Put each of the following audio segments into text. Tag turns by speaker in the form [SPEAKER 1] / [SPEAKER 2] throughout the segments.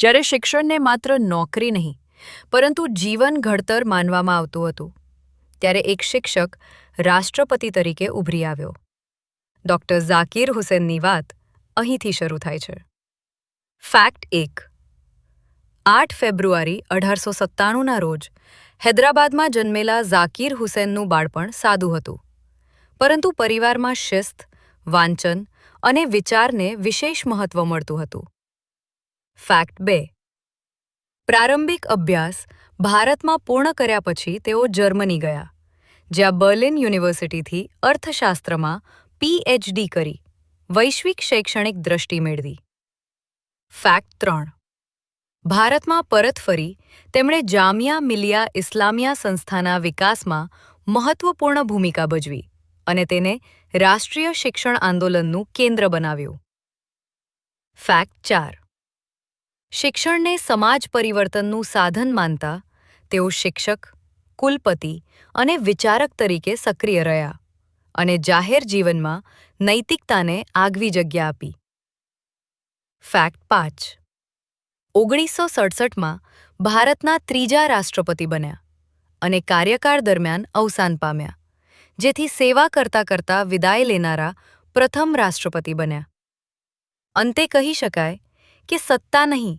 [SPEAKER 1] જ્યારે શિક્ષણને માત્ર નોકરી નહીં પરંતુ જીવન ઘડતર માનવામાં આવતું હતું, ત્યારે એક શિક્ષક રાષ્ટ્રપતિ તરીકે ઉભરી આવ્યો. ડૉક્ટર ઝાકીર હુસેનની વાત અહીંથી શરૂ થાય છે. ફેક્ટ 1. 8 ફેબ્રુઆરી 1897ના રોજ હૈદરાબાદમાં જન્મેલા ઝાકીર હુસેનનું બાળપણ સાદું હતું, પરંતુ પરિવારમાં શિસ્ત, વાંચન અને વિચારને વિશેષ મહત્વ મળતું હતું. ફેક્ટ 2. પ્રારંભિક અભ્યાસ ભારતમાં પૂર્ણ કર્યા પછી તેઓ જર્મની ગયા, જ્યાં બર્લિન યુનિવર્સિટીથી અર્થશાસ્ત્રમાં PhD કરી વૈશ્વિક શૈક્ષણિક દ્રષ્ટિ મેળવી. ફેક્ટ 3. ભારતમાં પરત ફરી તેમણે જામિયા મિલિયા ઇસ્લામિયા સંસ્થાના વિકાસમાં મહત્વપૂર્ણ ભૂમિકા ભજવી અને તેને રાષ્ટ્રીય શિક્ષણ આંદોલનનું કેન્દ્ર બનાવ્યું. ફેક્ટ 4. શિક્ષણને સમાજ પરિવર્તનનું સાધન માનતા તેઓ શિક્ષક, કુલપતિ અને વિચારક તરીકે સક્રિય રહ્યા અને જાહેર જીવનમાં નૈતિકતાને આગવી જગ્યા આપી. ફેક્ટ 5. 1967માં ભારતના ત્રીજા રાષ્ટ્રપતિ બન્યા અને કાર્યકાળ દરમિયાન અવસાન પામ્યા, જેથી સેવા કરતા કરતા વિદાય લેનારા પ્રથમ રાષ્ટ્રપતિ બન્યા. અંતે કહી શકાય કે સત્તા નહીં,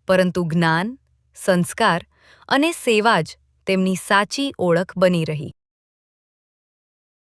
[SPEAKER 1] પરંતુ જ્ઞાન, સંસ્કાર અને સેવા જ તેમની સાચી ઓળખ બની રહી.